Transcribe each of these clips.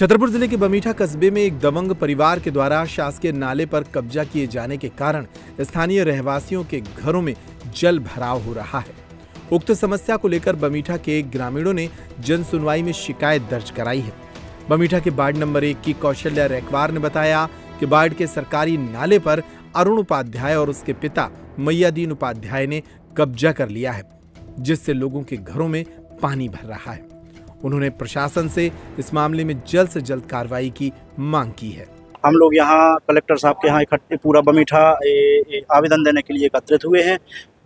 छतरपुर जिले के बमीठा कस्बे में एक दबंग परिवार के द्वारा शासकीय नाले पर कब्जा किए जाने के कारण स्थानीय रहवासियों के घरों में जल भराव हो रहा है। उक्त समस्या को लेकर बमीठा के ग्रामीणों ने जन सुनवाई में शिकायत दर्ज कराई है। बमीठा के वार्ड नंबर 1 की कौशल्या रैकवार ने बताया कि वार्ड के सरकारी नाले पर अरुण उपाध्याय और उसके पिता मैयादीन उपाध्याय ने कब्जा कर लिया है, जिससे लोगों के घरों में पानी भर रहा है। उन्होंने प्रशासन से इस मामले में जल्द से जल्द कार्रवाई की मांग की है। हम लोग यहाँ कलेक्टर साहब के यहाँ इकट्ठे पूरा बमीठा आवेदन देने के लिए एकत्रित हुए हैं।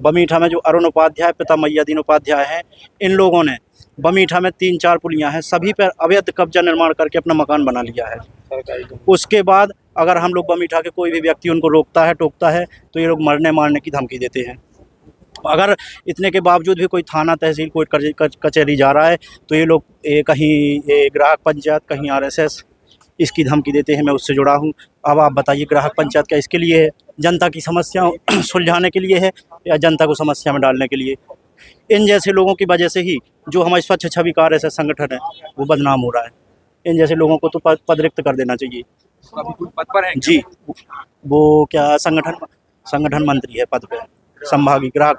बमीठा में जो अरुण उपाध्याय पिता मैयादीन उपाध्याय हैं, इन लोगों ने बमीठा में 3-4 पुलियाँ हैं, सभी पर अवैध कब्जा निर्माण करके अपना मकान बना लिया है। उसके बाद अगर हम लोग बमीठा के कोई भी व्यक्ति उनको रोकता है टोकता है तो ये लोग मरने मारने की धमकी देते हैं। अगर इतने के बावजूद भी कोई थाना तहसील कोई कचहरी जा रहा है तो ये लोग कहीं ग्राहक पंचायत कहीं RSS इसकी धमकी देते हैं। मैं उससे जुड़ा हूँ। अब आप बताइए, ग्राहक पंचायत क्या इसके लिए है? जनता की समस्या सुलझाने के लिए है या जनता को समस्या में डालने के लिए? इन जैसे लोगों की वजह से ही जो हमारे स्वच्छ छवि का RSS संगठन है वो बदनाम हो रहा है। इन जैसे लोगों को तो पद रिक्त कर देना चाहिए। अभी कोई पद पर है जी, वो क्या संगठन मंत्री है पद पे, संभागी ग्राहक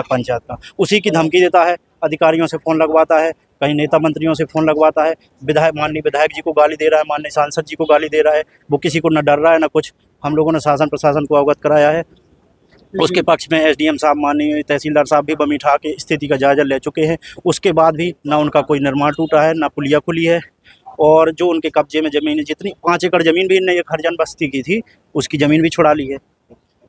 पंचायत का। उसी की धमकी देता है, अधिकारियों से फ़ोन लगवाता है, कहीं नेता मंत्रियों से फ़ोन लगवाता है, माननीय विधायक जी को गाली दे रहा है, माननीय सांसद जी को गाली दे रहा है। वो किसी को न डर रहा है न कुछ। हम लोगों ने शासन प्रशासन को अवगत कराया है। उसके पक्ष में SDM साहब, माननीय तहसीलदार साहब भी बमीठा की स्थिति का जायजा ले चुके हैं। उसके बाद भी ना उनका कोई निर्माण टूटा है, ना पुलिया खुली है। और जो उनके कब्जे में ज़मीन, जितनी 5 एकड़ ज़मीन भी इनने एक हरिजन बस्ती की थी, उसकी ज़मीन भी छुड़ा ली है।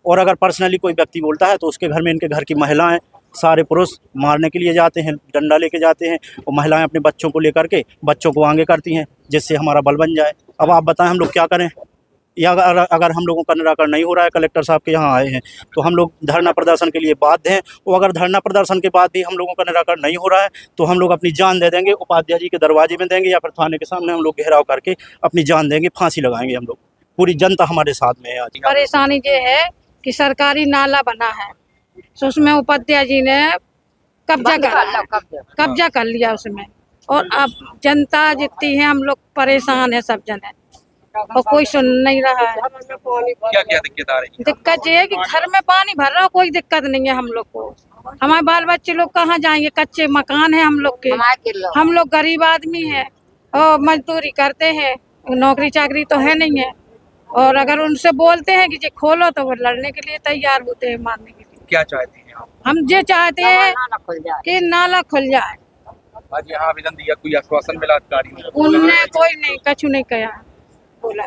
और अगर पर्सनली कोई व्यक्ति बोलता है तो उसके घर में, इनके घर की महिलाएं, सारे पुरुष मारने के लिए जाते हैं, डंडा लेके जाते हैं, और महिलाएं अपने बच्चों को लेकर के बच्चों को आगे करती हैं, जिससे हमारा बल बन जाए। अब आप बताएं हम लोग क्या करें? या अगर हम लोगों का निराकरण नहीं हो रहा है, कलेक्टर साहब के यहाँ आए हैं तो हम लोग धरना प्रदर्शन के लिए बाध्य हैं। और अगर धरना प्रदर्शन के बाद भी हम लोगों का निराकरण नहीं हो रहा है तो हम लोग अपनी जान दे देंगे, उपाध्याय जी के दरवाजे में देंगे या फिर थाने के सामने हम लोग घेराव करके अपनी जान देंगे, फांसी लगाएंगे हम लोग। पूरी जनता हमारे साथ में है। आज परेशानी ये है कि सरकारी नाला बना है तो उसमें उपाध्याय जी ने कब्जा कर लिया उसमें, और अब जनता जितनी है हम लोग परेशान है, सब जन है और कोई सुन नहीं रहा है। क्या दिक्कत आ रही है? दिक्कत ये है कि घर में पानी भर रहा, कोई दिक्कत नहीं है हम लोग को। हमारे बाल बच्चे लोग कहाँ जाएंगे? कच्चे मकान है हम लोग के, हम लोग गरीब आदमी है और मजदूरी करते हैं, नौकरी चाकरी तो है नहीं है। और अगर उनसे बोलते हैं कि ये खोलो तो वो लड़ने के लिए तैयार होते हैं, मारने के लिए। क्या चाहते हैं आप? हम ये चाहते हैं कि नाला खुल जाए। आज यहाँ आवेदन दिया, कोई आश्वासन मिला अधिकारियों को? उनने कोई नहीं, कछु नहीं कहा बोला।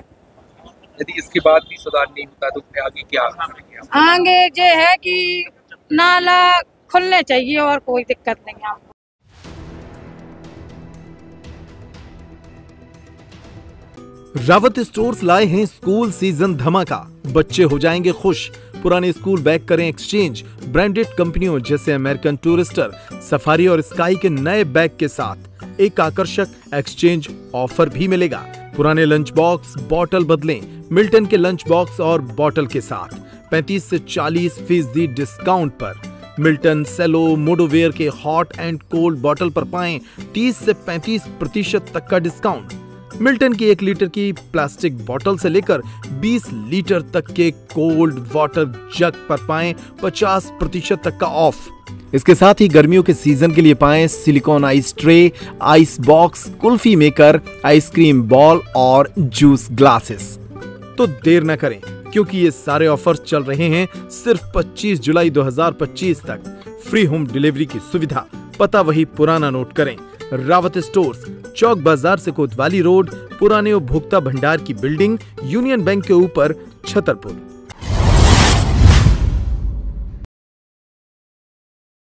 यदि इसके बाद भी सुधार नहीं होता तो आगे क्या करेंगे? आगे ये है कि नाला खुलने चाहिए और कोई दिक्कत नहीं है। रावत स्टोर्स लाए हैं स्कूल सीजन धमाका। बच्चे हो जाएंगे खुश। पुराने स्कूल बैग करें एक्सचेंज। ब्रांडेड कंपनियों जैसे अमेरिकन टूरिस्टर, सफारी और स्काई के नए बैग के साथ एक आकर्षक एक्सचेंज ऑफर भी मिलेगा। पुराने लंच बॉक्स बॉटल बदलें मिल्टन के लंच बॉक्स और बॉटल के साथ 35 से 40% डिस्काउंट पर। मिल्टन, सेलो, मोडोवेयर के हॉट एंड कोल्ड बॉटल पर पाएं 30 से 35% तक का डिस्काउंट। मिल्टन की 1 लीटर की प्लास्टिक बोतल से लेकर 20 लीटर तक के कोल्ड वाटर जग पर पाएं 50% तक का ऑफ। इसके साथ ही गर्मियों के सीजन के लिए पाएं silicon ice tray, ice box, kulfi maker, ice cream ball और जूस ग्लासेस। तो देर न करें, क्योंकि ये सारे ऑफर्स चल रहे हैं सिर्फ 25 जुलाई 2025 तक। फ्री होम डिलीवरी की सुविधा। पता वही पुराना नोट करें। रावत स्टोर्स, चौक बाजार से कोतवाली रोड, पुराने उपभोक्ता भंडार की बिल्डिंग, यूनियन बैंक के ऊपर, छतरपुर।